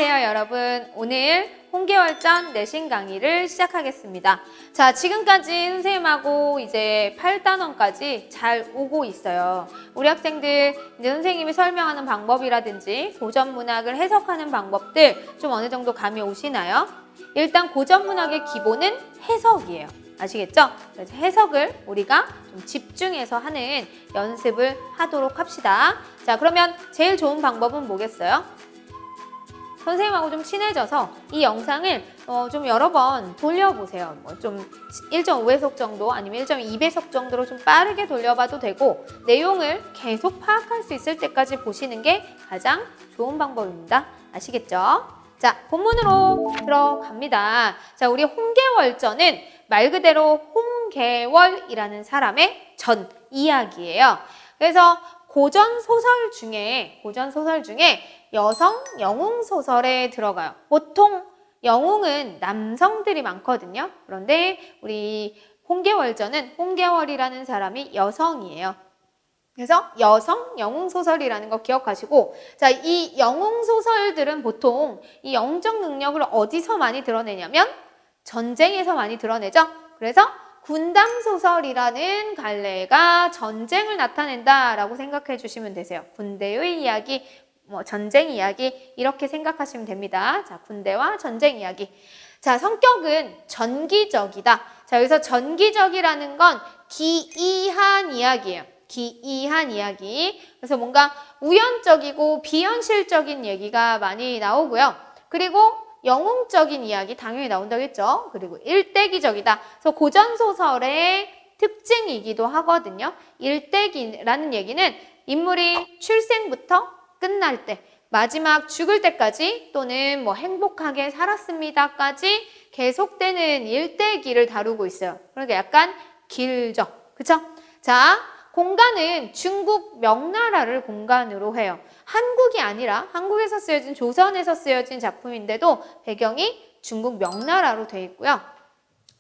안녕하세요, 여러분. 오늘 홍계월전 내신 강의를 시작하겠습니다. 자, 지금까지 선생님하고 이제 8단원까지 잘 오고 있어요. 우리 학생들 이제 선생님이 설명하는 방법이라든지 고전 문학을 해석하는 방법들 좀 어느 정도 감이 오시나요? 일단 고전 문학의 기본은 해석이에요. 아시겠죠? 그래서 해석을 우리가 좀 집중해서 하는 연습을 하도록 합시다. 자, 그러면 제일 좋은 방법은 뭐겠어요? 선생님하고 좀 친해져서 이 영상을 좀 여러 번 돌려보세요. 좀 1.5배속 정도 아니면 1.2배속 정도로 좀 빠르게 돌려봐도 되고 내용을 계속 파악할 수 있을 때까지 보시는 게 가장 좋은 방법입니다. 아시겠죠? 자, 본문으로 들어갑니다. 자, 우리 홍계월전은 말 그대로 홍계월이라는 사람의 전 이야기예요. 그래서 고전 소설 중에 여성 영웅 소설에 들어가요. 보통 영웅은 남성들이 많거든요. 그런데 우리 홍계월전은 홍계월이라는 사람이 여성이에요. 그래서 여성 영웅 소설이라는 거 기억하시고, 자, 이 영웅 소설들은 보통 이 영적 능력을 어디서 많이 드러내냐면 전쟁에서 많이 드러내죠. 그래서 군담 소설이라는 갈래가 전쟁을 나타낸다라고 생각해 주시면 되세요. 군대의 이야기, 전쟁 이야기 이렇게 생각하시면 됩니다. 자, 군대와 전쟁 이야기. 자, 성격은 전기적이다. 자, 여기서 전기적이라는 건 기이한 이야기예요. 기이한 이야기. 그래서 뭔가 우연적이고 비현실적인 얘기가 많이 나오고요. 그리고 영웅적인 이야기 당연히 나온다겠죠. 그리고 일대기적이다. 그래서 고전소설의 특징이기도 하거든요. 일대기라는 얘기는 인물이 출생부터 끝날 때, 마지막 죽을 때까지 또는 뭐 행복하게 살았습니다까지 계속되는 일대기를 다루고 있어요. 그러니까 약간 길죠. 그쵸? 자, 공간은 중국 명나라를 공간으로 해요. 한국이 아니라 한국에서 쓰여진 조선에서 쓰여진 작품인데도 배경이 중국 명나라로 되어 있고요.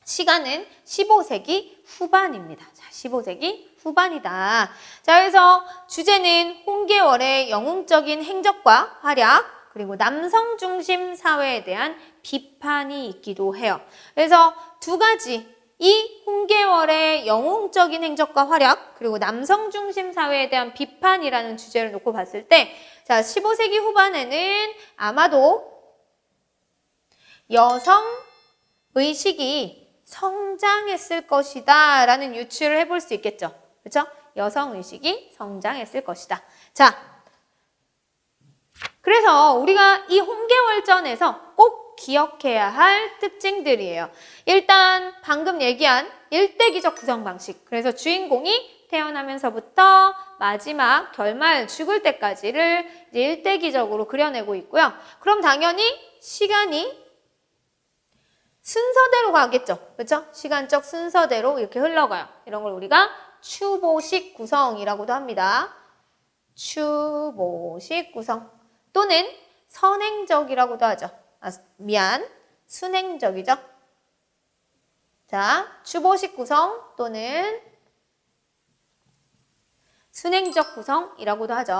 시간은 15세기 후반입니다. 자, 15세기 후반이다. 자, 그래서 주제는 홍계월의 영웅적인 행적과 활약, 그리고 남성 중심 사회에 대한 비판이 있기도 해요. 그래서 두 가지, 이 홍계월의 영웅적인 행적과 활약, 그리고 남성 중심 사회에 대한 비판이라는 주제를 놓고 봤을 때, 자, 15세기 후반에는 아마도 여성 의식이 성장했을 것이다 라는 유추를 해볼 수 있겠죠. 그렇죠? 여성 의식이 성장했을 것이다. 자, 그래서 우리가 이 홍계월전에서 꼭 기억해야 할 특징들이에요. 일단 방금 얘기한 일대기적 구성 방식. 그래서 주인공이 태어나면서부터 마지막 결말 죽을 때까지를 이제 일대기적으로 그려내고 있고요. 그럼 당연히 시간이 순서대로 가겠죠. 그렇죠? 시간적 순서대로 이렇게 흘러가요. 이런 걸 우리가 추보식 구성이라고도 합니다. 추보식 구성 또는 선행적이라고도 하죠. 순행적이죠. 자, 추보식 구성 또는 순행적 구성이라고도 하죠.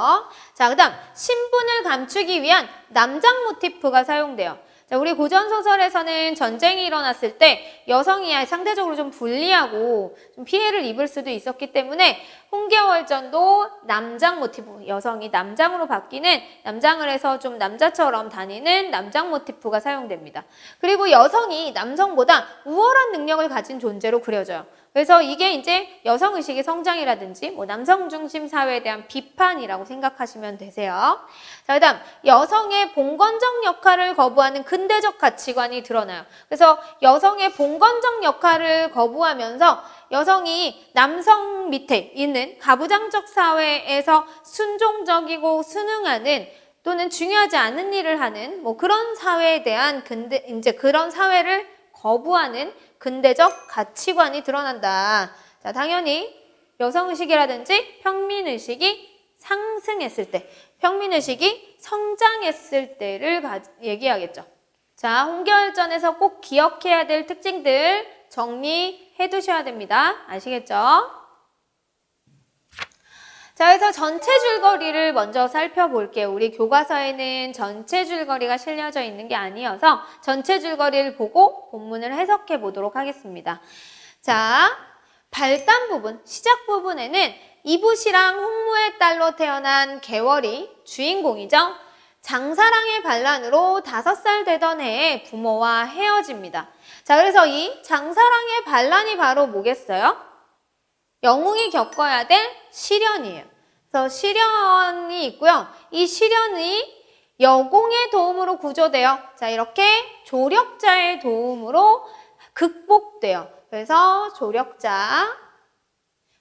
자, 그 다음 신분을 감추기 위한 남장 모티프가 사용돼요. 자, 우리 고전소설에서는 전쟁이 일어났을 때 여성이 상대적으로 좀 불리하고 좀 피해를 입을 수도 있었기 때문에 홍계월전도 남장 모티프, 여성이 남장으로 바뀌는, 남장을 해서 좀 남자처럼 다니는 남장 모티프가 사용됩니다. 그리고 여성이 남성보다 우월한 능력을 가진 존재로 그려져요. 그래서 이게 이제 여성의식의 성장이라든지 뭐 남성 중심 사회에 대한 비판이라고 생각하시면 되세요. 자, 그 다음 여성의 봉건적 역할을 거부하는 근대적 가치관이 드러나요. 그래서 여성의 봉건적 역할을 거부하면서 여성이 남성 밑에 있는 가부장적 사회에서 순종적이고 순응하는 또는 중요하지 않은 일을 하는 뭐 그런 사회에 대한 이제 그런 사회를 거부하는 근대적 가치관이 드러난다. 자, 당연히 여성의식이라든지 평민의식이 상승했을 때, 평민의식이 성장했을 때를 얘기하겠죠. 자, 홍계월전에서 꼭 기억해야 될 특징들 정리해 두셔야 됩니다. 아시겠죠? 자, 그래서 우리가 전체 줄거리를 먼저 살펴볼게요. 우리 교과서에는 전체 줄거리가 실려져 있는 게 아니어서 전체 줄거리를 보고 본문을 해석해 보도록 하겠습니다. 자, 발단 부분, 시작 부분에는 이붓이랑 홍무의 딸로 태어난 개월이 주인공이죠. 장사랑의 반란으로 5살 되던 해에 부모와 헤어집니다. 자, 그래서 이 장사랑의 반란이 바로 뭐겠어요? 영웅이 겪어야 될 시련이에요. 그래서 시련이 있고요. 이 시련이 여공의 도움으로 구조돼요. 자, 이렇게 조력자의 도움으로 극복돼요. 그래서 조력자,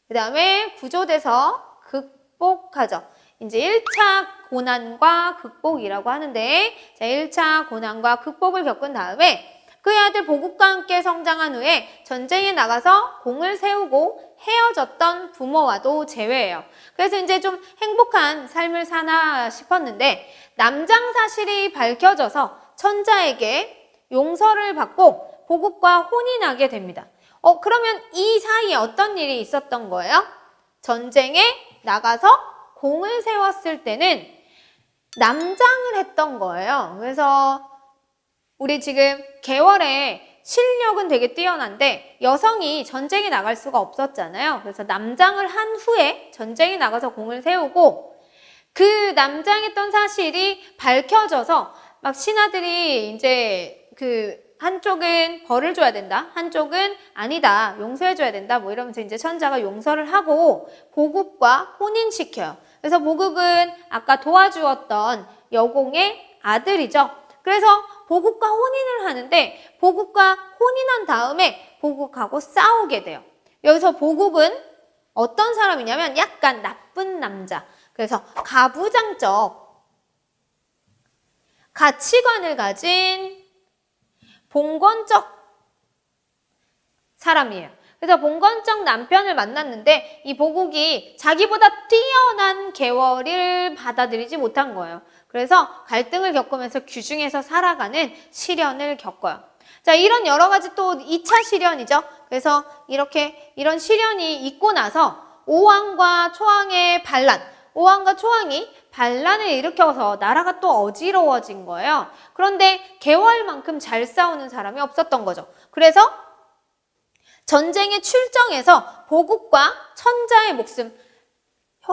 그 다음에 구조돼서 극복하죠. 이제 1차 고난과 극복이라고 하는데, 자, 1차 고난과 극복을 겪은 다음에 그의 아들 보국과 함께 성장한 후에 전쟁에 나가서 공을 세우고 헤어졌던 부모와도 재회해요. 그래서 이제 좀 행복한 삶을 사나 싶었는데 남장 사실이 밝혀져서 천자에게 용서를 받고 보국과 혼이 나게 됩니다. 그러면 이 사이에 어떤 일이 있었던 거예요? 전쟁에 나가서 공을 세웠을 때는 남장을 했던 거예요. 그래서 우리 지금 개월의 실력은 되게 뛰어난데 여성이 전쟁에 나갈 수가 없었잖아요. 그래서 남장을 한 후에 전쟁에 나가서 공을 세우고 그 남장했던 사실이 밝혀져서 막 신하들이 이제 한쪽은 벌을 줘야 된다. 한쪽은 아니다. 용서해줘야 된다. 뭐 이러면서 이제 천자가 용서를 하고 보국과 혼인시켜요. 그래서 보국은 아까 도와주었던 여공의 아들이죠. 그래서 보국과 혼인을 하는데 보국과 혼인한 다음에 보국하고 싸우게 돼요. 여기서 보국은 어떤 사람이냐면 약간 나쁜 남자. 그래서 가부장적 가치관을 가진 봉건적 사람이에요. 그래서 봉건적 남편을 만났는데 이 보국이 자기보다 뛰어난 개월을 받아들이지 못한 거예요. 그래서 갈등을 겪으면서 규중에서 살아가는 시련을 겪어요. 자, 이런 여러 가지 또 2차 시련이죠. 그래서 이런 시련이 있고 나서 오왕과 초왕의 반란, 오왕과 초왕이 반란을 일으켜서 나라가 또 어지러워진 거예요. 그런데 개월만큼 잘 싸우는 사람이 없었던 거죠. 그래서 전쟁에 출정해서 보국과 천자의 목숨,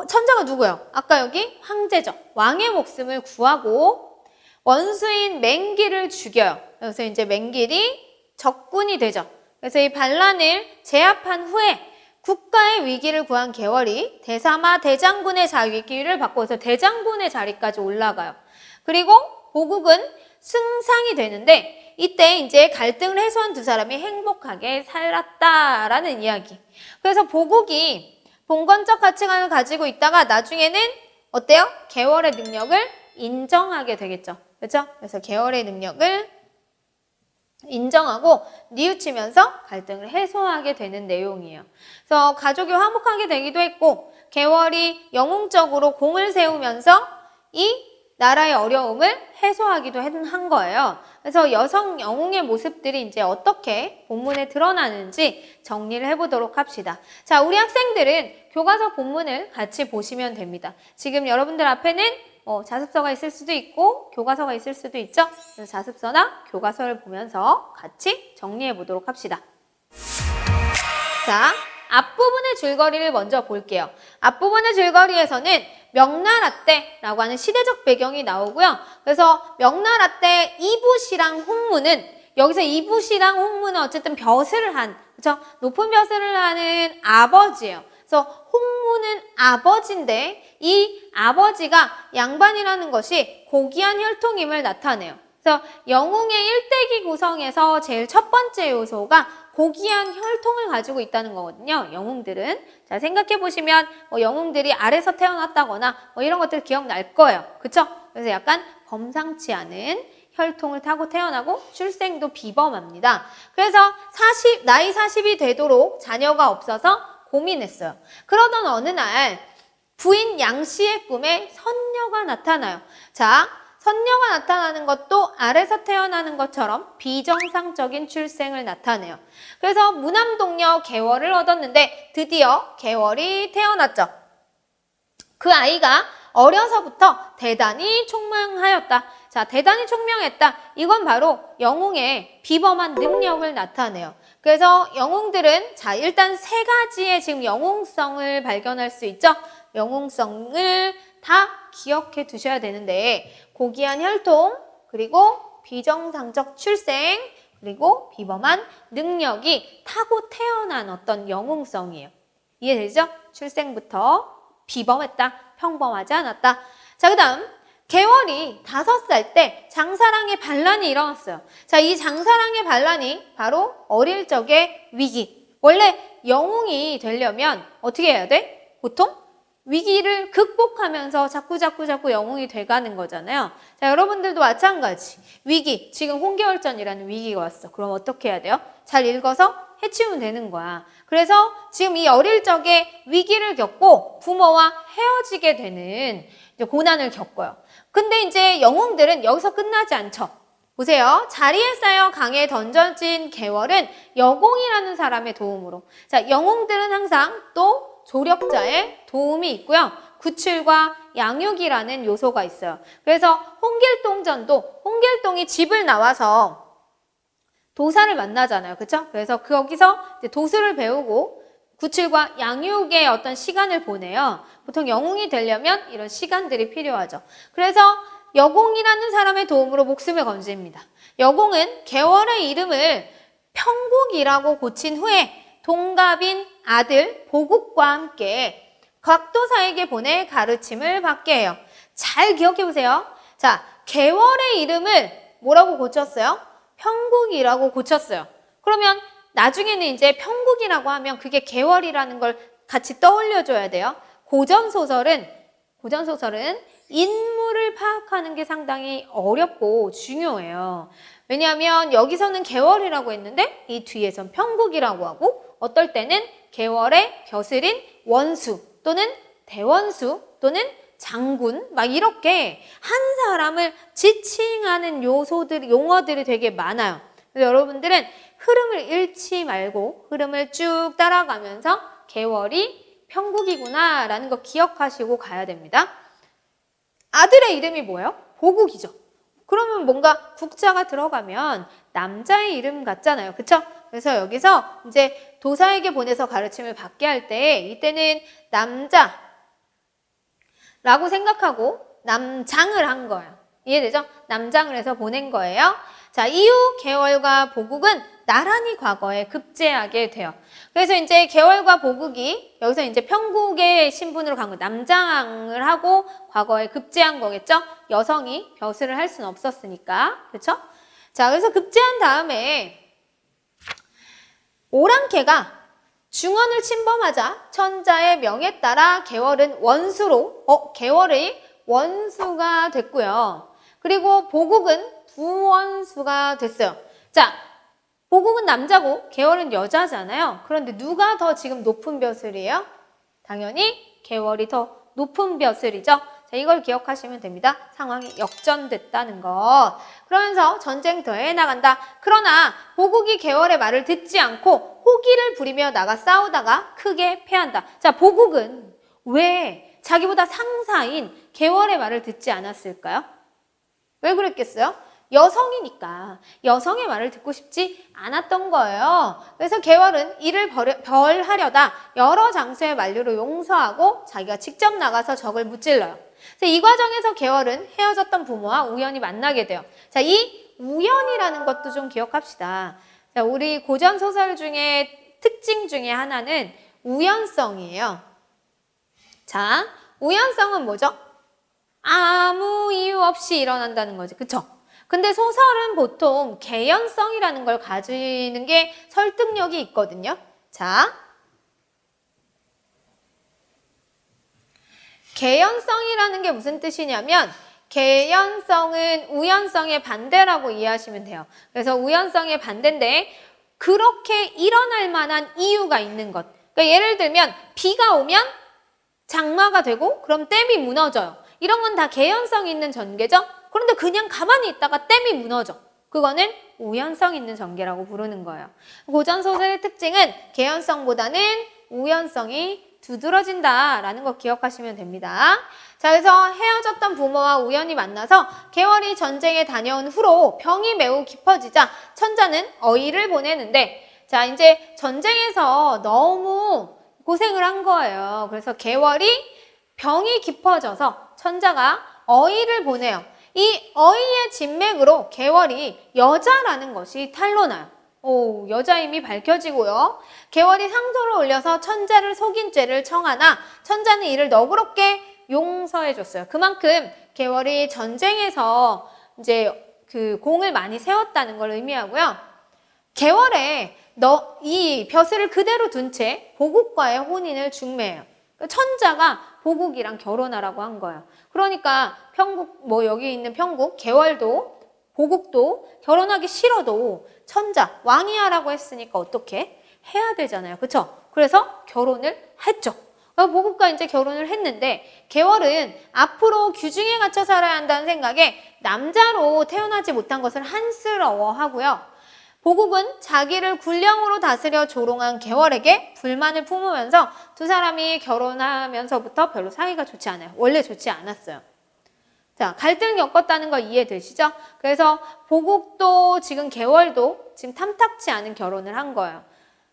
천자가 누구예요? 아까 여기 황제죠. 왕의 목숨을 구하고 원수인 맹길을 죽여요. 그래서 이제 맹길이 적군이 되죠. 그래서 이 반란을 제압한 후에 국가의 위기를 구한 개월이 대사마 대장군의 자위기를 바꿔서 대장군의 자리까지 올라가요. 그리고 보국은 승상이 되는데 이때 이제 갈등을 해소한 두 사람이 행복하게 살았다라는 이야기. 그래서 보국이 봉건적 가치관을 가지고 있다가 나중에는 어때요? 개월의 능력을 인정하게 되겠죠. 그렇죠? 그래서 개월의 능력을 인정하고 뉘우치면서 갈등을 해소하게 되는 내용이에요. 그래서 가족이 화목하게 되기도 했고 개월이 영웅적으로 공을 세우면서 이 나라의 어려움을 해소하기도 한 거예요. 그래서 여성 영웅의 모습들이 이제 어떻게 본문에 드러나는지 정리를 해보도록 합시다. 자, 우리 학생들은 교과서 본문을 같이 보시면 됩니다. 지금 여러분들 앞에는 자습서가 있을 수도 있고 교과서가 있을 수도 있죠. 그래서 자습서나 교과서를 보면서 같이 정리해 보도록 합시다. 자, 앞부분의 줄거리를 먼저 볼게요. 앞부분의 줄거리에서는 명나라 때라고 하는 시대적 배경이 나오고요. 그래서 명나라 때 이붓이랑 홍무는 여기서 이붓이랑 홍무는 어쨌든 벼슬을 한, 그렇죠? 높은 벼슬을 하는 아버지예요. 그래서 홍무는 아버지인데 이 아버지가 양반이라는 것이 고귀한 혈통임을 나타내요. 그래서 영웅의 일대기 구성에서 제일 첫 번째 요소가 고귀한 혈통을 가지고 있다는 거거든요. 영웅들은. 자, 생각해 보시면 영웅들이 아래서 태어났다거나 이런 것들 기억날 거예요. 그쵸? 그래서 약간 범상치 않은 혈통을 타고 태어나고 출생도 비범합니다. 그래서 나이 40이 되도록 자녀가 없어서 고민했어요. 그러던 어느 날 부인 양씨의 꿈에 선녀가 나타나요. 자, 선녀가 나타나는 것도 아래서 태어나는 것처럼 비정상적인 출생을 나타내요. 그래서 무남동녀 개월을 얻었는데 드디어 개월이 태어났죠. 그 아이가 어려서부터 대단히 총명하였다. 자, 대단히 총명했다. 이건 바로 영웅의 비범한 능력을 나타내요. 그래서 영웅들은 자, 일단 세 가지의 지금 영웅성을 발견할 수 있죠. 영웅성을 다 기억해 두셔야 되는데 고귀한 혈통, 그리고 비정상적 출생, 그리고 비범한 능력이 타고 태어난 어떤 영웅성이에요. 이해되죠? 출생부터 비범했다, 평범하지 않았다. 자, 그 다음 개월이 5살 때 장사랑의 반란이 일어났어요. 자, 이 장사랑의 반란이 바로 어릴 적의 위기. 원래 영웅이 되려면 어떻게 해야 돼? 보통 위기를 극복하면서 자꾸 영웅이 돼가는 거잖아요. 자, 여러분들도 마찬가지. 위기, 지금 홍계월전이라는 위기가 왔어. 그럼 어떻게 해야 돼요? 잘 읽어서 해치우면 되는 거야. 그래서 지금 이 어릴 적에 위기를 겪고 부모와 헤어지게 되는 이제 고난을 겪어요. 근데 이제 영웅들은 여기서 끝나지 않죠. 보세요. 자리에 쌓여 강에 던져진 개월은 여공이라는 사람의 도움으로. 자, 영웅들은 항상 또 조력자의 도움이 있고요. 구출과 양육이라는 요소가 있어요. 그래서 홍길동전도 홍길동이 집을 나와서 도사를 만나잖아요. 그렇죠? 그래서 거기서 이제 도수를 배우고 구출과 양육의 어떤 시간을 보내요. 보통 영웅이 되려면 이런 시간들이 필요하죠. 그래서 여공이라는 사람의 도움으로 목숨을 건집니다. 여공은 개월의 이름을 평국이라고 고친 후에 동갑인 아들 보국과 함께 각도사에게 보내 가르침을 받게 해요. 잘 기억해 보세요. 자, 개월의 이름을 뭐라고 고쳤어요? 평국이라고 고쳤어요. 그러면 나중에는 이제 평국이라고 하면 그게 개월이라는 걸 같이 떠올려줘야 돼요. 고전소설은 인물을 파악하는 게 상당히 어렵고 중요해요. 왜냐하면 여기서는 개월이라고 했는데 이 뒤에선 평국이라고 하고 어떨 때는 개월의 벼슬인 원수 또는 대원수 또는 장군 막 이렇게 한 사람을 지칭하는 용어들이 되게 많아요. 그래서 여러분들은 흐름을 잃지 말고 흐름을 쭉 따라가면서 개월이 평국이구나 라는 거 기억하시고 가야 됩니다. 아들의 이름이 뭐예요? 보국이죠. 그러면 뭔가 국자가 들어가면 남자의 이름 같잖아요. 그쵸? 그래서 여기서 이제 도사에게 보내서 가르침을 받게 할 때 이때는 남자라고 생각하고 남장을 한 거예요. 이해되죠? 남장을 해서 보낸 거예요. 자, 이후 개월과 보국은 나란히 과거에 급제하게 돼요. 그래서 이제 개월과 보국이 여기서 이제 평국의 신분으로 간 거, 남장을 하고 과거에 급제한 거겠죠? 여성이 벼슬을 할 수는 없었으니까. 그렇죠? 자, 그래서 급제한 다음에 오랑캐가 중원을 침범하자 천자의 명에 따라 개월은 개월의 원수가 됐고요. 그리고 보국은 부원수가 됐어요. 자, 보국은 남자고 개월은 여자잖아요. 그런데 누가 더 지금 높은 벼슬이에요? 당연히 개월이 더 높은 벼슬이죠. 자, 이걸 기억하시면 됩니다. 상황이 역전됐다는 것. 그러면서 전쟁터에 나간다. 그러나 보국이 개월의 말을 듣지 않고 호기를 부리며 나가 싸우다가 크게 패한다. 자, 보국은 왜 자기보다 상사인 개월의 말을 듣지 않았을까요? 왜 그랬겠어요? 여성이니까 여성의 말을 듣고 싶지 않았던 거예요. 그래서 개월은 이를 벌하려다 여러 장소의 만류로 용서하고 자기가 직접 나가서 적을 무찔러요. 그래서 이 과정에서 개월은 헤어졌던 부모와 우연히 만나게 돼요. 자, 이 우연이라는 것도 좀 기억합시다. 자, 우리 고전 소설 중에 특징 중에 하나는 우연성이에요. 자, 우연성은 뭐죠? 아무 이유 없이 일어난다는 거지. 그쵸? 근데 소설은 보통 개연성이라는 걸 가지는 게 설득력이 있거든요. 자, 개연성이라는 게 무슨 뜻이냐면 개연성은 우연성의 반대라고 이해하시면 돼요. 그래서 우연성의 반대인데 그렇게 일어날 만한 이유가 있는 것. 그러니까 예를 들면 비가 오면 장마가 되고 그럼 댐이 무너져요. 이런 건 다 개연성 있는 전개죠. 그런데 그냥 가만히 있다가 댐이 무너져. 그거는 우연성 있는 전개라고 부르는 거예요. 고전소설의 특징은 개연성보다는 우연성이 두드러진다라는 거 기억하시면 됩니다. 자, 그래서 헤어졌던 부모와 우연히 만나서 개월이 전쟁에 다녀온 후로 병이 매우 깊어지자 천자는 어이를 보내는데, 자, 이제 전쟁에서 너무 고생을 한 거예요. 그래서 개월이 병이 깊어져서 천자가 어이를 보내요. 이 어이의 진맥으로 개월이 여자라는 것이 탄로나요. 오, 여자임이 밝혀지고요. 개월이 상소를 올려서 천자를 속인 죄를 청하나 천자는 이를 너그럽게 용서해줬어요. 그만큼 개월이 전쟁에서 이제 그 공을 많이 세웠다는 걸 의미하고요. 개월에 이 벼슬을 그대로 둔 채 보국과의 혼인을 중매해요. 천자가 보국이랑 결혼하라고 한 거예요. 그러니까 평국, 뭐 여기 있는 평국, 개월도 보국도 결혼하기 싫어도 천자, 왕이 하라고 했으니까 어떻게 해야 되잖아요. 그쵸? 그래서 결혼을 했죠. 보국과 이제 결혼을 했는데 개월은 앞으로 규중에 갇혀 살아야 한다는 생각에 남자로 태어나지 못한 것을 한스러워하고요. 보국은 자기를 군령으로 다스려 조롱한 개월에게 불만을 품으면서 두 사람이 결혼하면서부터 별로 사이가 좋지 않아요. 원래 좋지 않았어요. 자, 갈등을 겪었다는 거 이해되시죠? 그래서 보국도 지금 개월도 지금 탐탁치 않은 결혼을 한 거예요.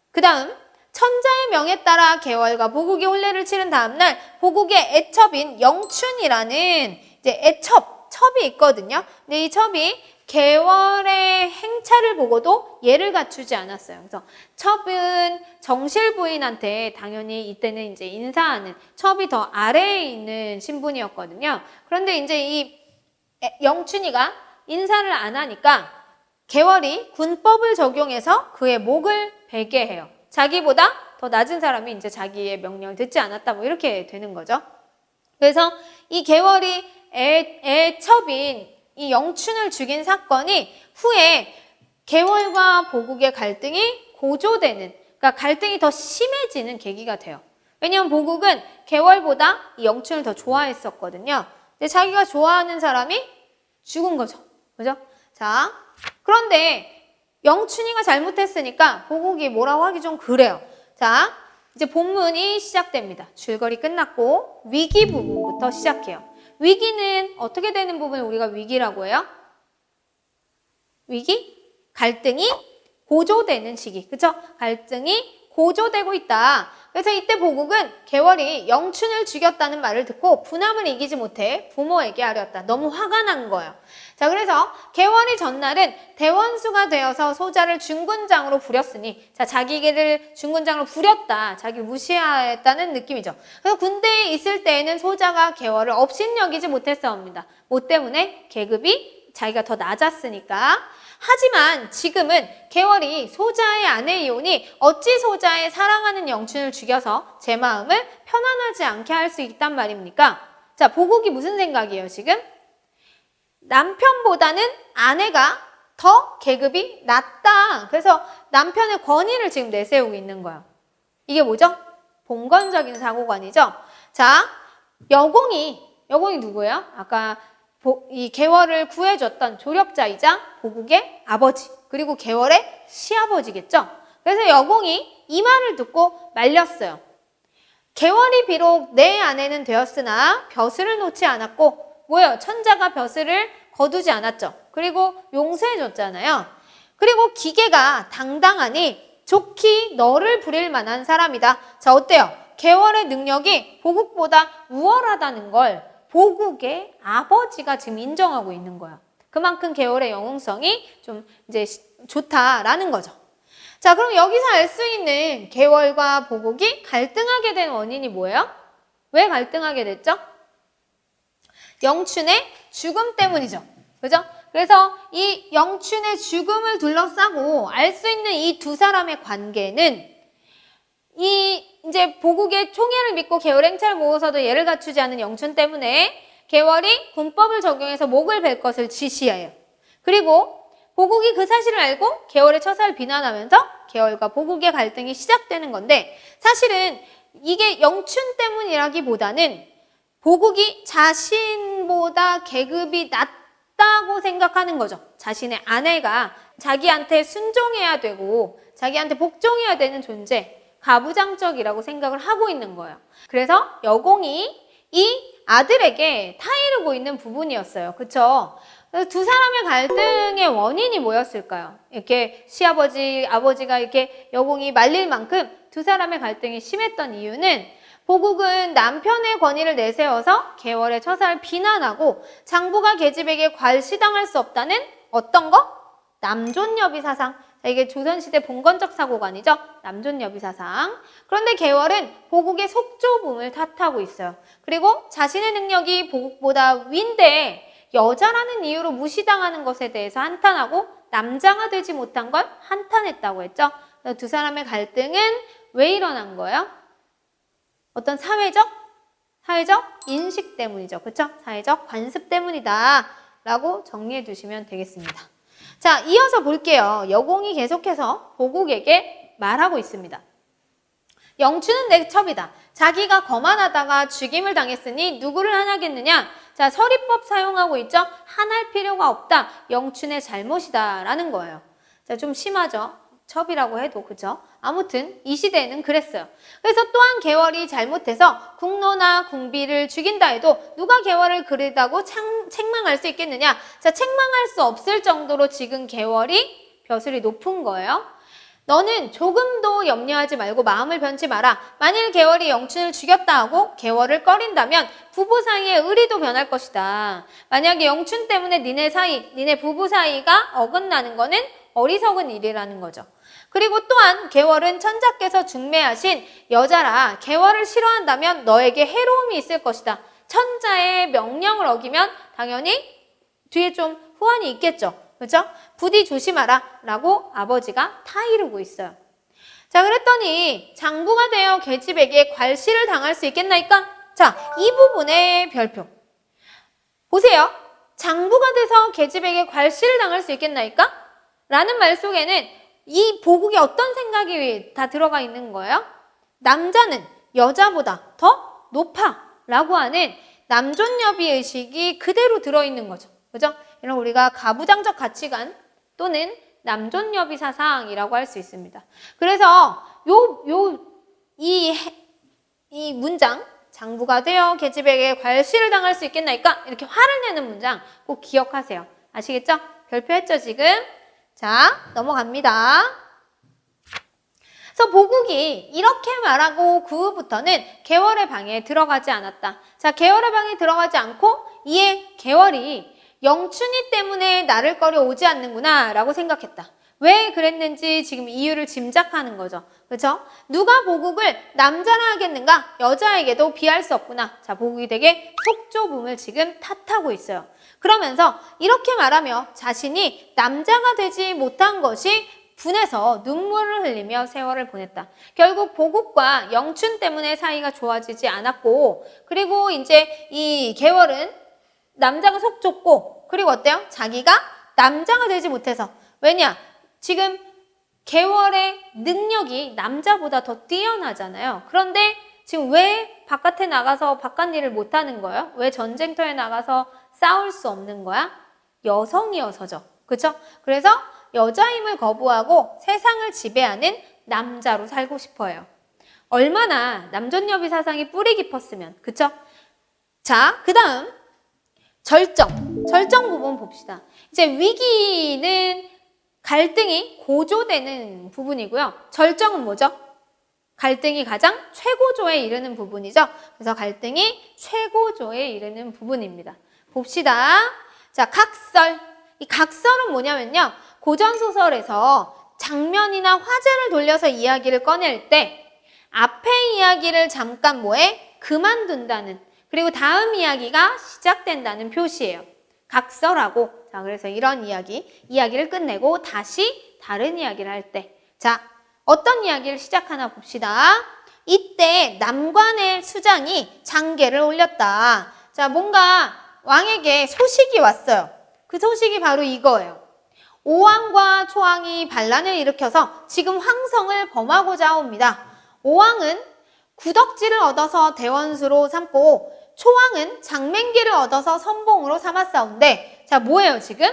그 다음 천자의 명에 따라 개월과 보국이 혼례를 치른 다음날 보국의 애첩인 영춘이라는 이제 첩이 있거든요. 근데 이 첩이 개월의 행차를 보고도 예를 갖추지 않았어요. 그래서 첩은 정실 부인한테 당연히 이때는 이제 인사하는, 첩이 더 아래에 있는 신분이었거든요. 그런데 이제 이 영춘이가 인사를 안 하니까 개월이 군법을 적용해서 그의 목을 베게 해요. 자기보다 더 낮은 사람이 이제 자기의 명령을 듣지 않았다, 뭐 이렇게 되는 거죠. 그래서 이 개월이 애첩인 이 영춘을 죽인 사건이 후에 개월과 보국의 갈등이 고조되는, 그러니까 갈등이 더 심해지는 계기가 돼요. 왜냐하면 보국은 개월보다 이 영춘을 더 좋아했었거든요. 근데 자기가 좋아하는 사람이 죽은 거죠. 그죠? 자, 그런데 영춘이가 잘못했으니까 보국이 뭐라고 하기 좀 그래요. 자, 이제 본문이 시작됩니다. 줄거리 끝났고 위기 부분부터 시작해요. 위기는 어떻게 되는 부분을 우리가 위기라고 해요? 위기? 갈등이 고조되는 시기. 그쵸? 갈등이 고조되고 있다. 그래서 이때 보국은 개월이 영춘을 죽였다는 말을 듣고 분함을 이기지 못해 부모에게 아뢰었다. 너무 화가 난 거예요. 자, 그래서 개월이 전날은 대원수가 되어서 소자를 중군장으로 부렸으니, 자, 자기를 중군장으로 부렸다, 자기를 무시했다는 느낌이죠. 그래서 군대에 있을 때에는 소자가 개월을 업신여기지 못했사옵니다. 뭐 때문에? 계급이 자기가 더 낮았으니까. 하지만 지금은 개월이 소자의 아내이오니 어찌 소자의 사랑하는 영춘을 죽여서 제 마음을 편안하지 않게 할 수 있단 말입니까? 자, 보국이 무슨 생각이에요, 지금? 남편보다는 아내가 더 계급이 낮다. 그래서 남편의 권위를 지금 내세우고 있는 거예요. 이게 뭐죠? 봉건적인 사고관이죠. 자, 여공이 누구예요? 아까 이 개월을 구해줬던 조력자이자 보국의 아버지, 그리고 개월의 시아버지겠죠. 그래서 여공이 이 말을 듣고 말렸어요. 개월이 비록 내 아내는 되었으나 벼슬을 놓지 않았고, 뭐예요? 천자가 벼슬을 거두지 않았죠. 그리고 용서해줬잖아요. 그리고 기계가 당당하니 좋기 너를 부릴 만한 사람이다. 자, 어때요? 개월의 능력이 보국보다 우월하다는 걸 보국의 아버지가 지금 인정하고 있는 거야. 그만큼 개월의 영웅성이 좀 이제 좋다라는 거죠. 자, 그럼 여기서 알 수 있는 개월과 보국이 갈등하게 된 원인이 뭐예요? 왜 갈등하게 됐죠? 영춘의 죽음 때문이죠. 그죠? 그래서 이 영춘의 죽음을 둘러싸고 알 수 있는 이 두 사람의 관계는 이제 보국의 총애를 믿고 개월 행차를 모아서도 예를 갖추지 않은 영춘 때문에 개월이 군법을 적용해서 목을 벨 것을 지시해요. 그리고 보국이 그 사실을 알고 개월의 처사를 비난하면서 개월과 보국의 갈등이 시작되는 건데, 사실은 이게 영춘 때문이라기보다는 보국이 자신보다 계급이 낮다고 생각하는 거죠. 자신의 아내가 자기한테 순종해야 되고 자기한테 복종해야 되는 존재, 가부장적이라고 생각을 하고 있는 거예요. 그래서 여공이 이 아들에게 타이르고 있는 부분이었어요. 그쵸? 두 사람의 갈등의 원인이 뭐였을까요? 이렇게 시아버지, 아버지가 이렇게 여공이 말릴 만큼 두 사람의 갈등이 심했던 이유는 보국은 남편의 권위를 내세워서 계월의 처사를 비난하고 장부가 계집에게 괄시당할 수 없다는 어떤 거? 남존여비 사상. 자, 이게 조선시대 봉건적 사고관이죠. 남존여비 사상. 그런데 계월은 보국의 속좁음을 탓하고 있어요. 그리고 자신의 능력이 보국보다 위인데 여자라는 이유로 무시당하는 것에 대해서 한탄하고 남자가 되지 못한 걸 한탄했다고 했죠. 두 사람의 갈등은 왜 일어난 거예요? 어떤 사회적 인식 때문이죠. 그쵸? 사회적 관습 때문이다 라고 정리해 두시면 되겠습니다. 자, 이어서 볼게요. 여공이 계속해서 보국에게 말하고 있습니다. 영추는 내 첩이다. 자기가 거만하다가 죽임을 당했으니 누구를 하나겠느냐? 자, 서리법 사용하고 있죠? 한할 필요가 없다. 영춘의 잘못이다 라는 거예요. 자, 좀 심하죠? 첩이라고 해도, 그죠? 아무튼 이 시대에는 그랬어요. 그래서 또한 계월이 잘못해서 국노나 궁비를 죽인다 해도 누가 계월을 그르다고 책망할 수 있겠느냐? 자, 책망할 수 없을 정도로 지금 계월이 벼슬이 높은 거예요. 너는 조금도 염려하지 말고 마음을 변치 마라. 만일 계월이 영춘을 죽였다 하고 계월을 꺼린다면 부부 사이의 의리도 변할 것이다. 만약에 영춘 때문에 니네 부부 사이가 어긋나는 거는 어리석은 일이라는 거죠. 그리고 또한 계월은 천자께서 중매하신 여자라 계월을 싫어한다면 너에게 해로움이 있을 것이다. 천자의 명령을 어기면 당연히 뒤에 좀 후환이 있겠죠. 그렇죠? 부디 조심하라 라고 아버지가 타이르고 있어요. 자, 그랬더니 장부가 되어 계집에게 괄시를 당할 수 있겠나이까? 자, 이 부분의 별표. 보세요. 장부가 돼서 계집에게 괄시를 당할 수 있겠나이까? 라는 말 속에는 이 보국에 어떤 생각이 다 들어가 있는 거예요? 남자는 여자보다 더 높아 라고 하는 남존여비 의식이 그대로 들어있는 거죠. 그죠? 이런 우리가 가부장적 가치관 또는 남존여비 사상이라고 할 수 있습니다. 그래서 이 문장, 장부가 되어 계집에게 괄시를 당할 수 있겠나이까? 이렇게 화를 내는 문장 꼭 기억하세요. 아시겠죠? 별표했죠, 지금? 자, 넘어갑니다. 그래서 보국이 이렇게 말하고 그 후부터는 계월의 방에 들어가지 않았다. 자, 계월의 방에 들어가지 않고 이에 계월이 영춘이 때문에 나를 꺼려 오지 않는구나 라고 생각했다. 왜 그랬는지 지금 이유를 짐작하는 거죠. 그렇죠? 누가 보국을 남자라 하겠는가? 여자에게도 비할 수 없구나. 자, 보국이 되게 속좁음을 지금 탓하고 있어요. 그러면서 이렇게 말하며 자신이 남자가 되지 못한 것이 분해서 눈물을 흘리며 세월을 보냈다. 결국 보국과 영춘 때문에 사이가 좋아지지 않았고, 그리고 이제 이 계월은 남자가 속 좁고, 그리고 어때요? 자기가 남자가 되지 못해서. 왜냐? 지금 계월의 능력이 남자보다 더 뛰어나잖아요. 그런데 지금 왜 바깥에 나가서 바깥 일을 못하는 거예요? 왜 전쟁터에 나가서 싸울 수 없는 거야? 여성이어서죠. 그렇죠? 그래서 여자임을 거부하고 세상을 지배하는 남자로 살고 싶어요. 얼마나 남존여비 사상이 뿌리 깊었으면. 그렇죠? 자, 그 다음 절정 부분 봅시다. 이제 위기는 갈등이 고조되는 부분이고요. 절정은 뭐죠? 갈등이 가장 최고조에 이르는 부분이죠. 그래서 갈등이 최고조에 이르는 부분입니다. 봅시다. 자, 각설. 이 각설은 뭐냐면요. 고전소설에서 장면이나 화제를 돌려서 이야기를 꺼낼 때 앞에 이야기를 잠깐 뭐해? 그만둔다는, 그리고 다음 이야기가 시작된다는 표시예요. 각설하고. 자, 그래서 이런 이야기를 끝내고 다시 다른 이야기를 할 때. 자, 어떤 이야기를 시작하나 봅시다. 이때 남관의 수장이 장계를 올렸다. 자, 뭔가 왕에게 소식이 왔어요. 그 소식이 바로 이거예요. 오왕과 초왕이 반란을 일으켜서 지금 황성을 범하고자 합니다. 오왕은 구덕지를 얻어서 대원수로 삼고 초왕은 장맹기를 얻어서 선봉으로 삼았사온데, 자, 뭐예요 지금?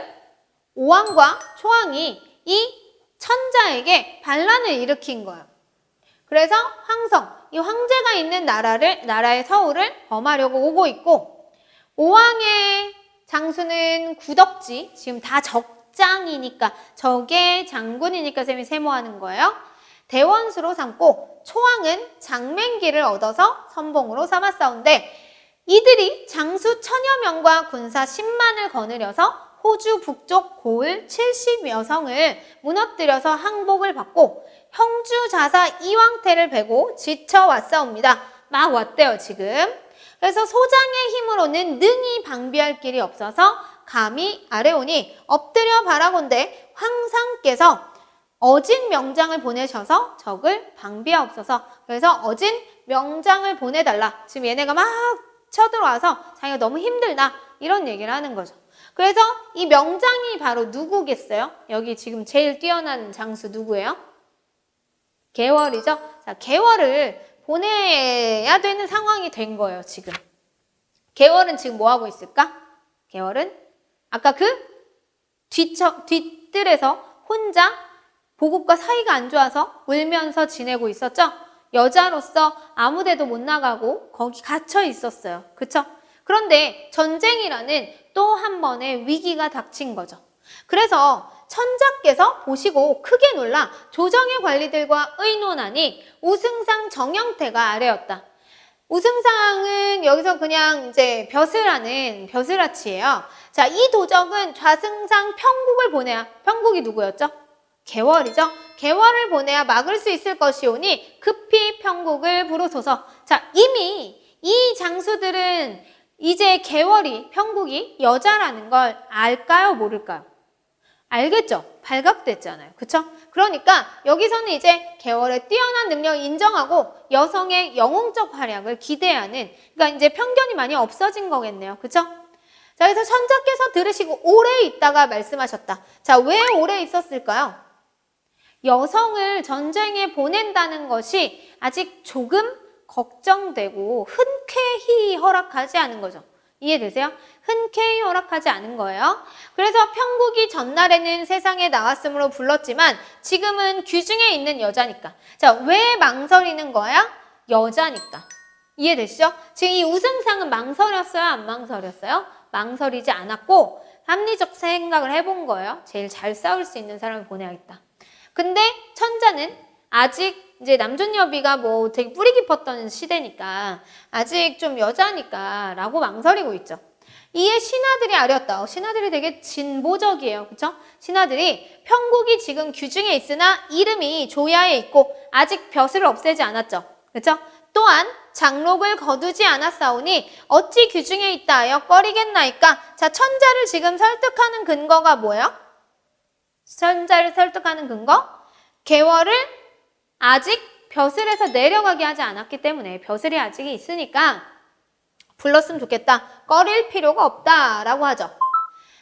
오왕과 초왕이 이 천자에게 반란을 일으킨 거예요. 그래서 황성, 이 황제가 있는 나라의 서울을 범하려고 오고 있고, 오왕의 장수는 구덕지, 지금 다 적장이니까, 적의 장군이니까 쌤이 세모하는 거예요. 대원수로 삼고 초왕은 장맹기를 얻어서 선봉으로 삼았사온데, 이들이 장수 1000여 명과 군사 10만을 거느려서 호주 북쪽 고을 70여 성을 무너뜨려서 항복을 받고 형주 자사 이왕태를 베고 지쳐왔사옵니다. 막 왔대요, 지금. 그래서 소장의 힘으로는 능히 방비할 길이 없어서 감히 아래오니 엎드려 바라건대 황상께서 어진 명장을 보내셔서 적을 방비하옵소서. 그래서 어진 명장을 보내달라. 지금 얘네가 막 쳐들어와서 자기가 너무 힘들다. 이런 얘기를 하는 거죠. 그래서 이 명장이 바로 누구겠어요? 여기 지금 제일 뛰어난 장수 누구예요? 개월이죠? 자, 개월을 보내야 되는 상황이 된 거예요, 지금. 개월은 지금 뭐 하고 있을까? 개월은 아까 그 뒷뜰에서 혼자 보국과 사이가 안 좋아서 울면서 지내고 있었죠? 여자로서 아무 데도 못 나가고 거기 갇혀 있었어요. 그쵸? 그런데 전쟁이라는 또 한 번의 위기가 닥친 거죠. 그래서 천자께서 보시고 크게 놀라 조정의 관리들과 의논하니 우승상 정영태가 아래였다. 우승상은 여기서 그냥 이제 벼슬하는 벼슬아치예요. 자, 이 도적은 좌승상 평국을 보내야, 평국이 누구였죠? 개월이죠. 개월을 보내야 막을 수 있을 것이오니 급히 평국을 부르소서. 자, 이미 이 장수들은 이제 개월이, 평국이 여자라는 걸 알까요? 모를까요? 알겠죠? 발각됐잖아요. 그쵸? 그러니까 여기서는 이제 개월의 뛰어난 능력을 인정하고 여성의 영웅적 활약을 기대하는, 그러니까 이제 편견이 많이 없어진 거겠네요. 그쵸? 자, 그래서 천자께서 들으시고 오래 있다가 말씀하셨다. 자, 왜 오래 있었을까요? 여성을 전쟁에 보낸다는 것이 아직 조금 걱정되고 흔쾌히 허락하지 않은 거죠. 이해되세요? 흔쾌히 허락하지 않은 거예요. 그래서 평국이 전날에는 세상에 나왔으므로 불렀지만 지금은 귀중에 있는 여자니까. 자, 왜 망설이는 거야? 여자니까. 이해되시죠? 지금 이 우승상은 망설였어요? 안 망설였어요? 망설이지 않았고 합리적 생각을 해본 거예요. 제일 잘 싸울 수 있는 사람을 보내야겠다. 근데 천자는 아직 이제 남존여비가 뭐 되게 뿌리 깊었던 시대니까 아직 좀 여자니까 라고 망설이고 있죠. 이에 신하들이 아렸다. 신하들이 되게 진보적이에요. 그쵸? 신하들이 평국이 지금 규중에 있으나 이름이 조야에 있고 아직 벼슬을 없애지 않았죠. 그쵸? 또한 장록을 거두지 않았사오니 어찌 규중에 있다 하여 꺼리겠나이까. 자, 천자를 지금 설득하는 근거가 뭐예요? 천자를 설득하는 근거? 개월을 아직 벼슬에서 내려가게 하지 않았기 때문에 벼슬이 아직 있으니까 불렀으면 좋겠다. 꺼릴 필요가 없다라고 하죠.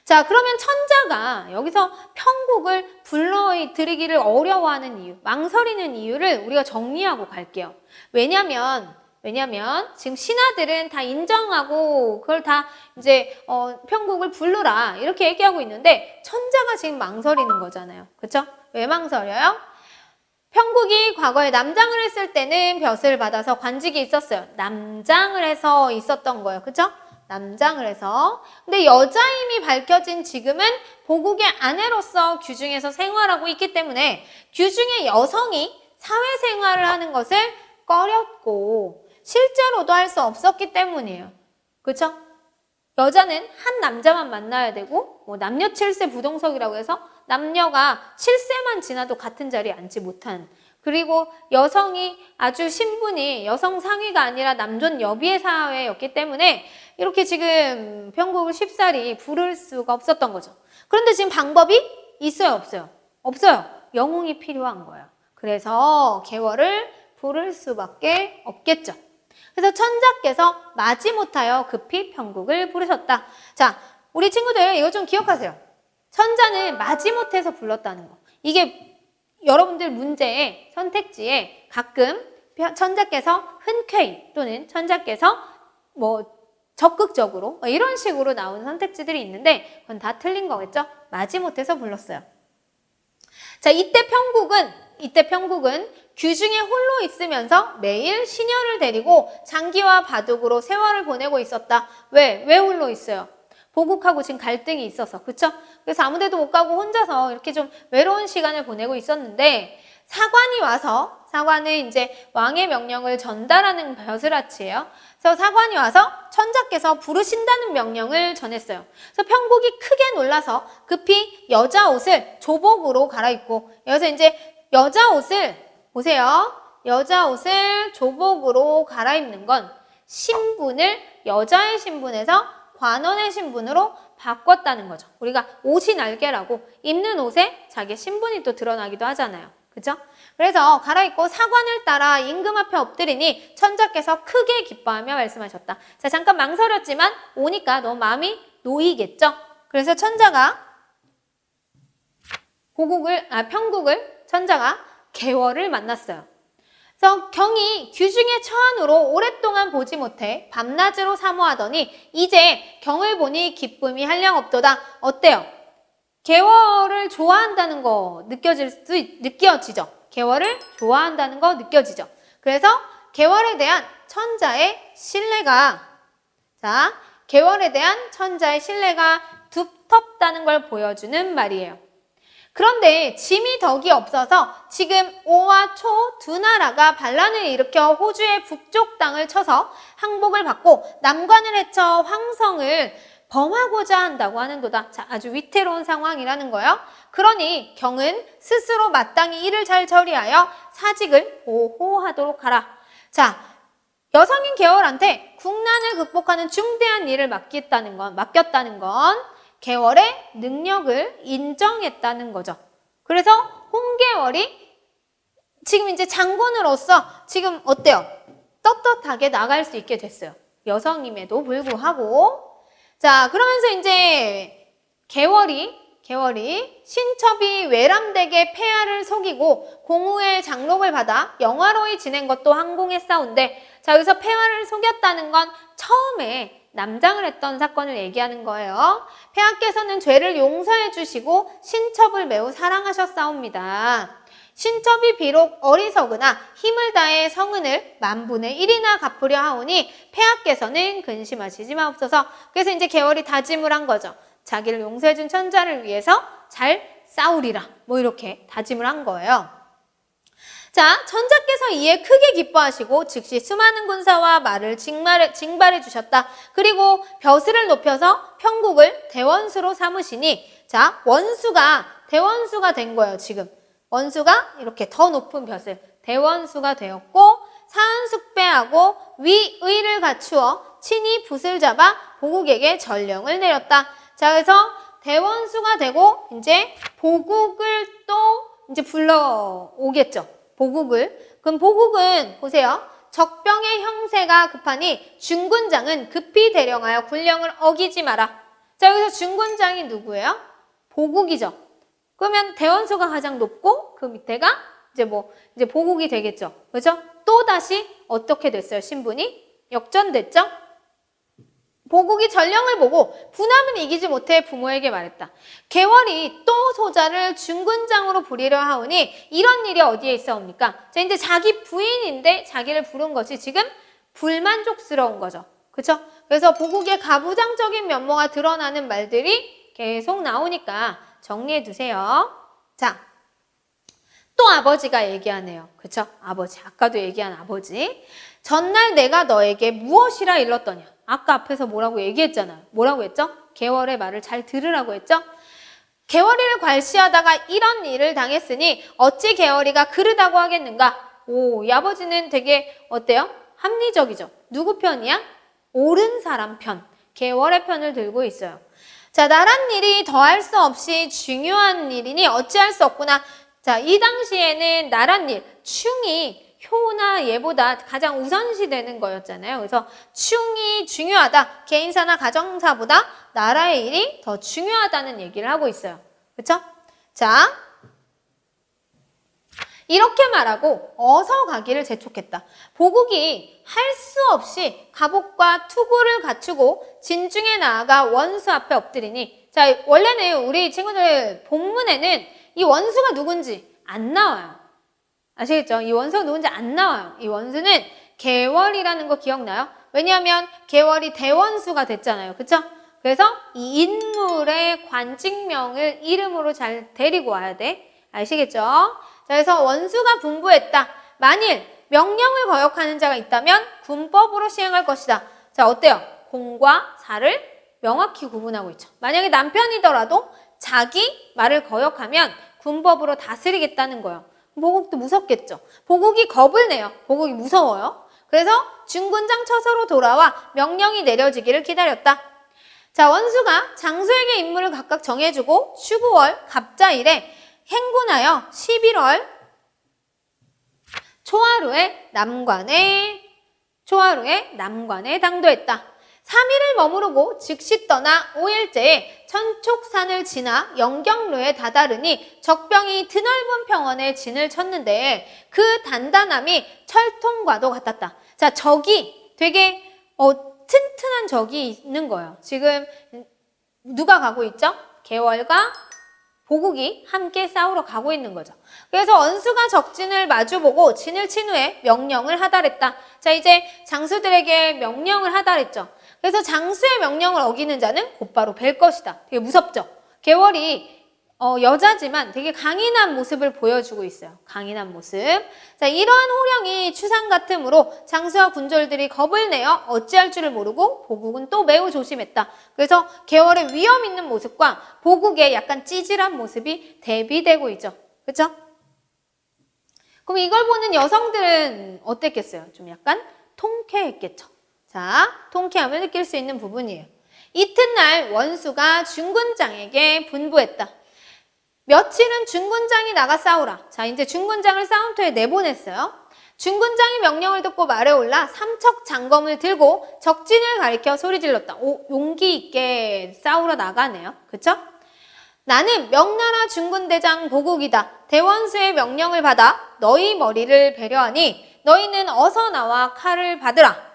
자, 그러면 천자가 여기서 평국을 불러들이기를 어려워하는 이유, 망설이는 이유를 우리가 정리하고 갈게요. 왜냐면 지금 신하들은 다 인정하고 그걸 다 이제 평국을 부르라 이렇게 얘기하고 있는데 천자가 지금 망설이는 거잖아요. 그쵸? 왜 망설여요? 평국이 과거에 남장을 했을 때는 벼슬을 받아서 관직이 있었어요. 남장을 해서 있었던 거예요. 그쵸? 남장을 해서. 근데 여자임이 밝혀진 지금은 보국의 아내로서 규중에서 생활하고 있기 때문에 규중의 여성이 사회생활을 하는 것을 꺼렸고 실제로도 할 수 없었기 때문이에요. 그쵸? 여자는 한 남자만 만나야 되고 뭐 남녀 7세 부동석이라고 해서 남녀가 7세만 지나도 같은 자리에 앉지 못한, 그리고 여성이 아주 신분이 여성 상위가 아니라 남존 여비의 사회였기 때문에 이렇게 지금 평국을 쉽사리 부를 수가 없었던 거죠. 그런데 지금 방법이 있어요? 없어요? 없어요. 영웅이 필요한 거예요. 그래서 개월을 부를 수밖에 없겠죠. 그래서 천자께서 마지못하여 급히 평국을 부르셨다. 자, 우리 친구들 이거 좀 기억하세요. 천자는 마지못해서 불렀다는 거. 이게 여러분들 문제에 선택지에 가끔 천자께서 흔쾌히 또는 천자께서 뭐 적극적으로 이런 식으로 나오는 선택지들이 있는데 그건 다 틀린 거겠죠? 마지못해서 불렀어요. 자, 이때 평국은 규중에 홀로 있으면서 매일 시녀를 데리고 장기와 바둑으로 세월을 보내고 있었다. 왜 홀로 있어요? 보국하고 지금 갈등이 있어서, 그쵸? 그래서 아무 데도 못 가고 혼자서 이렇게 좀 외로운 시간을 보내고 있었는데, 사관이 와서, 사관은 이제 왕의 명령을 전달하는 벼슬아치예요. 그래서 사관이 와서 천자께서 부르신다는 명령을 전했어요. 그래서 평국이 크게 놀라서 급히 여자 옷을 조복으로 갈아입고, 여기서 이제 여자 옷을, 보세요. 여자 옷을 조복으로 갈아입는 건 신분을 여자의 신분에서 관원의 신분으로 바꿨다는 거죠. 우리가 옷이 날개라고 입는 옷에 자기 신분이 또 드러나기도 하잖아요. 그죠? 그래서 갈아입고 사관을 따라 임금 앞에 엎드리니 천자께서 크게 기뻐하며 말씀하셨다. 자, 잠깐 망설였지만 오니까 너무 마음이 놓이겠죠? 그래서 천자가 평국을 천자가 개월을 만났어요. 그래서 경이 규중의 처한으로 오랫동안 보지 못해 밤낮으로 사모하더니 이제 경을 보니 기쁨이 한량없도다. 어때요? 개월을 좋아한다는 거 느껴지죠? 개월을 좋아한다는 거 느껴지죠? 그래서 개월에 대한 천자의 신뢰가, 개월에 대한 천자의 신뢰가 두텁다는 걸 보여주는 말이에요. 그런데 짐이 덕이 없어서 지금 오와 초 두 나라가 반란을 일으켜 호주의 북쪽 땅을 쳐서 항복을 받고 남관을 해쳐 황성을 범하고자 한다고 하는도다. 자, 아주 위태로운 상황이라는 거예요. 그러니 경은 스스로 마땅히 일을 잘 처리하여 사직을 보호하도록 하라. 자, 여성인 개월한테 국난을 극복하는 중대한 일을 맡겼다는 건 개월의 능력을 인정했다는 거죠. 그래서 홍개월이 지금 이제 장군으로서 지금 어때요? 떳떳하게 나갈 수 있게 됐어요. 여성임에도 불구하고. 자, 그러면서 이제 개월이 신첩이 외람되게 폐하를 속이고 공우의 장록을 받아 영화로이 지낸 것도 항공했사온데, 자, 여기서 폐하를 속였다는 건 처음에 남장을 했던 사건을 얘기하는 거예요. 폐하께서는 죄를 용서해 주시고 신첩을 매우 사랑하셨사옵니다. 신첩이 비록 어리석으나 힘을 다해 성은을 10,000분의 1이나 갚으려 하오니 폐하께서는 근심하시지 마옵소서. 그래서 이제 개월이 다짐을 한 거죠. 자기를 용서해 준 천자를 위해서 잘 싸우리라. 뭐 이렇게 다짐을 한 거예요. 자, 천자께서 이에 크게 기뻐하시고 즉시 수많은 군사와 말을 징발해 주셨다. 그리고 벼슬을 높여서 평국을 대원수로 삼으시니, 자, 대원수가 된 거예요, 지금. 원수가 이렇게 더 높은 벼슬, 대원수가 되었고, 사은숙배하고 위의를 갖추어 친히 붓을 잡아 보국에게 전령을 내렸다. 자, 그래서 대원수가 되고 이제 보국을 또 이제 불러오겠죠. 보국을. 그럼 보국은 보세요. 적병의 형세가 급하니 중군장은 급히 대령하여 군령을 어기지 마라. 자, 여기서 중군장이 누구예요? 보국이죠. 그러면 대원수가 가장 높고 그 밑에가 이제 보국이 되겠죠. 그렇죠? 또 다시 어떻게 됐어요? 신분이 역전됐죠? 보국이 전령을 보고 부남은 이기지 못해 부모에게 말했다. 개월이 또 소자를 중군장으로 부리려 하오니 이런 일이 어디에 있사옵니까? 자, 이제 자기 부인인데 자기를 부른 것이 지금 불만족스러운 거죠. 그렇죠? 그래서 보국의 가부장적인 면모가 드러나는 말들이 계속 나오니까 정리해 두세요. 자, 또 아버지가 얘기하네요. 그쵸? 아버지. 아까도 얘기한 아버지. 전날 내가 너에게 무엇이라 일렀더냐. 아까 앞에서 뭐라고 얘기했잖아요. 뭐라고 했죠? 개월의 말을 잘 들으라고 했죠? 개월이를 괄시하다가 이런 일을 당했으니 어찌 개월이가 그르다고 하겠는가? 오, 이 아버지는 되게 어때요? 합리적이죠. 누구 편이야? 옳은 사람 편. 개월의 편을 들고 있어요. 자, 나란 일이 더할 수 없이 중요한 일이니 어찌할 수 없구나. 자, 이 당시에는 나란 일, 충이 효나 예보다 가장 우선시되는 거였잖아요. 그래서 충이 중요하다. 개인사나 가정사보다 나라의 일이 더 중요하다는 얘기를 하고 있어요. 그렇죠? 자, 이렇게 말하고 어서 가기를 재촉했다. 보국이 할 수 없이 갑옷과 투구를 갖추고 진중에 나아가 원수 앞에 엎드리니, 자, 원래는 우리 친구들 본문에는 이 원수가 누군지 안 나와요. 아시겠죠? 이 원수가 누군지 안 나와요. 이 원수는 계월이라는 거 기억나요? 왜냐하면 계월이 대원수가 됐잖아요. 그쵸? 그래서 이 인물의 관직명을 이름으로 잘 데리고 와야 돼. 아시겠죠? 자, 그래서 원수가 분부했다. 만일 명령을 거역하는 자가 있다면 군법으로 시행할 것이다. 자, 어때요? 공과 사를 명확히 구분하고 있죠. 만약에 남편이더라도 자기 말을 거역하면 군법으로 다스리겠다는 거예요. 보국도 무섭겠죠. 보국이 겁을 내요. 보국이 무서워요. 그래서 중군장 처소로 돌아와 명령이 내려지기를 기다렸다. 자, 원수가 장수에게 임무를 각각 정해주고 추구월 갑자일에 행군하여 11월 초하루에 남관에 당도했다. 3일을 머무르고 즉시 떠나 5일째에 천촉산을 지나 영경로에 다다르니 적병이 드넓은 평원에 진을 쳤는데 그 단단함이 철통과도 같았다. 자, 적이 되게 튼튼한 적이 있는 거예요. 지금 누가 가고 있죠? 계월과 보국이 함께 싸우러 가고 있는 거죠. 그래서 원수가 적진을 마주보고 진을 친 후에 명령을 하달했다. 자, 이제 장수들에게 명령을 하달했죠. 그래서 장수의 명령을 어기는 자는 곧바로 뵐 것이다. 되게 무섭죠? 계월이 여자지만 되게 강인한 모습을 보여주고 있어요. 강인한 모습. 자, 이러한 호령이 추상 같으므로 장수와 군졸들이 겁을 내어 어찌할 줄을 모르고 보국은 또 매우 조심했다. 그래서 계월의 위험 있는 모습과 보국의 약간 찌질한 모습이 대비되고 있죠. 그렇죠? 그럼 이걸 보는 여성들은 어땠겠어요? 좀 약간 통쾌했겠죠. 자, 통쾌함을 느낄 수 있는 부분이에요. 이튿날 원수가 중군장에게 분부했다. 며칠은 중군장이 나가 싸우라. 자, 이제 중군장을 싸움터에 내보냈어요. 중군장이 명령을 듣고 말에 올라 삼척 장검을 들고 적진을 가리켜 소리질렀다. 오, 용기 있게 싸우러 나가네요. 그쵸? 나는 명나라 중군대장 보국이다. 대원수의 명령을 받아 너희 머리를 배려하니 너희는 어서 나와 칼을 받으라.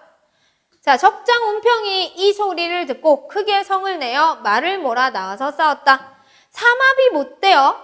자, 적장 운평이 이 소리를 듣고 크게 성을 내어 말을 몰아 나와서 싸웠다. 삼합이 못되어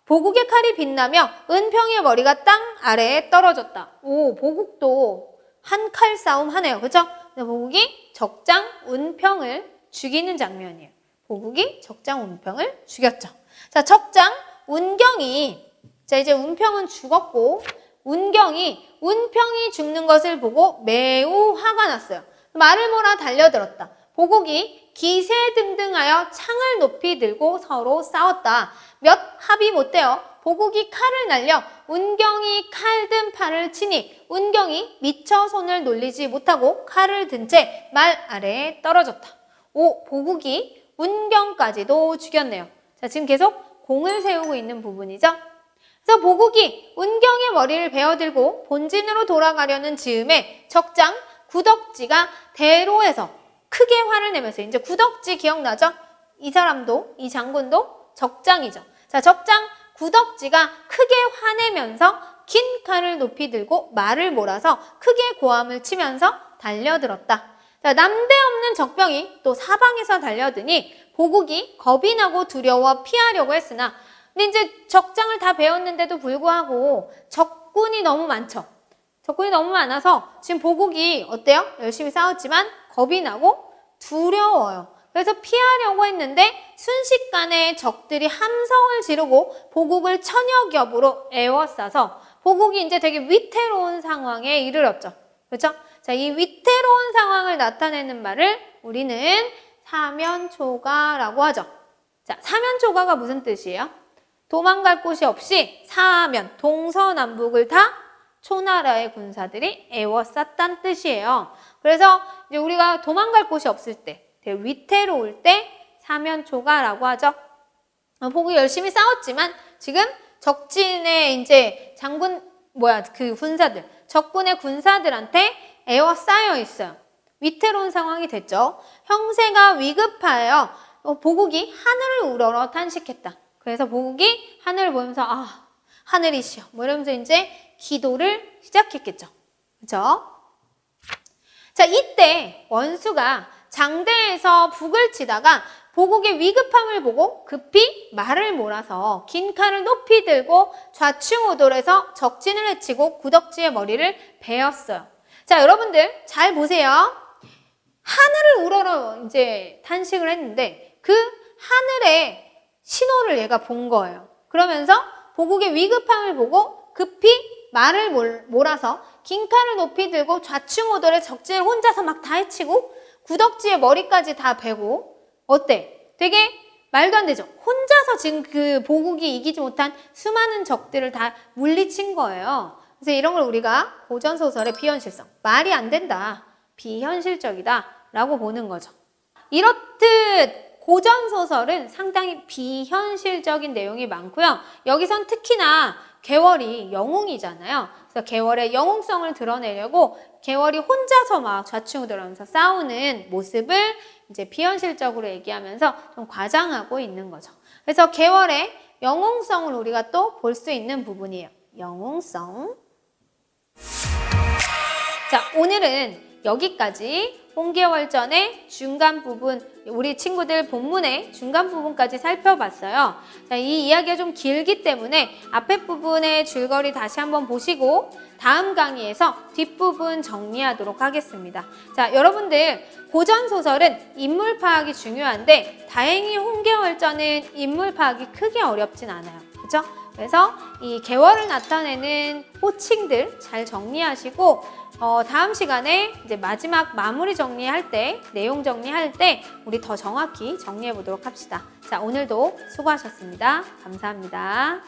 보국의 칼이 빛나며 은평의 머리가 땅 아래에 떨어졌다. 오, 보국도 한 칼 싸움 하네요. 그죠? 보국이 적장 운평을 죽이는 장면이에요. 보국이 적장 운평을 죽였죠. 자, 적장 운경이, 자, 이제 운평은 죽었고, 운경이 운평이 죽는 것을 보고 매우 화가 났어요. 말을 몰아 달려들었다. 보국이 기세등등하여 창을 높이 들고 서로 싸웠다. 몇 합이 못되어 보국이 칼을 날려 운경이 칼 든 팔을 치니 운경이 미처 손을 놀리지 못하고 칼을 든 채 말 아래에 떨어졌다. 오, 보국이 운경까지도 죽였네요. 자, 지금 계속 공을 세우고 있는 부분이죠. 그래서 보국이 운경의 머리를 베어들고 본진으로 돌아가려는 즈음에 적장 구덕지가 대로에서 크게 화를 내면서, 이제 구덕지 기억나죠? 이 사람도, 이 장군도 적장이죠. 자, 적장 구덕지가 크게 화내면서 긴 칼을 높이 들고 말을 몰아서 크게 고함을 치면서 달려들었다. 자, 남대없는 적병이 또 사방에서 달려드니 보국이 겁이 나고 두려워 피하려고 했으나, 근데 이제 적장을 다 배웠는데도 불구하고 적군이 너무 많죠. 적군이 너무 많아서 지금 보국이 어때요? 열심히 싸웠지만 겁이 나고 두려워요. 그래서 피하려고 했는데 순식간에 적들이 함성을 지르고 보국을 천여 겹으로 에워싸서 보국이 이제 되게 위태로운 상황에 이르렀죠. 그렇죠? 자, 이 위태로운 상황을 나타내는 말을 우리는 사면초가라고 하죠. 자, 사면초가가 무슨 뜻이에요? 도망갈 곳이 없이 사면, 동서남북을 다 초나라의 군사들이 에워쌌다는 뜻이에요. 그래서 이제 우리가 도망갈 곳이 없을 때, 되게 위태로울 때 사면초가라고 하죠. 보국이 열심히 싸웠지만 지금 적진의 이제 그 군사들, 적군의 군사들한테 에워싸여 있어요. 위태로운 상황이 됐죠. 형세가 위급하여 보국이 하늘을 우러러 탄식했다. 그래서 보국이 하늘을 보면서 하늘이시여 뭐 이러면서 이제 기도를 시작했겠죠. 그죠? 자, 이때 원수가 장대에서 북을 치다가 보국의 위급함을 보고 급히 말을 몰아서 긴 칼을 높이 들고 좌충우돌해서 적진을 해치고 구덕지의 머리를 베었어요. 자, 여러분들 잘 보세요. 하늘을 우러러 이제 탄식을 했는데 그 하늘의 신호를 얘가 본 거예요. 그러면서 보국의 위급함을 보고 급히 말을 몰아서 긴 칼을 높이 들고 좌충우돌해 적진을 혼자서 막 다 해치고 구덕지의 머리까지 다 베고 어때? 되게 말도 안 되죠? 혼자서 지금 그 보국이 이기지 못한 수많은 적들을 다 물리친 거예요. 그래서 이런 걸 우리가 고전소설의 비현실성, 말이 안 된다, 비현실적이다 라고 보는 거죠. 이렇듯 고전소설은 상당히 비현실적인 내용이 많고요. 여기선 특히나 계월이 영웅이잖아요. 그래서 계월의 영웅성을 드러내려고 계월이 혼자서 막 좌충우돌하면서 싸우는 모습을 이제 비현실적으로 얘기하면서 좀 과장하고 있는 거죠. 그래서 계월의 영웅성을 우리가 또 볼 수 있는 부분이에요. 영웅성. 자, 오늘은 여기까지 홍계월전의 중간 부분, 우리 친구들 본문의 중간 부분까지 살펴봤어요. 자, 이 이야기가 좀 길기 때문에 앞에 부분의 줄거리 다시 한번 보시고 다음 강의에서 뒷부분 정리하도록 하겠습니다. 자, 여러분들 고전소설은 인물 파악이 중요한데 다행히 홍계월전은 인물 파악이 크게 어렵진 않아요. 그렇죠? 그래서 이 계월을 나타내는 호칭들 잘 정리하시고 다음 시간에 이제 마지막 마무리 정리할 때, 내용 정리할 때 우리 더 정확히 정리해 보도록 합시다. 자, 오늘도 수고하셨습니다. 감사합니다.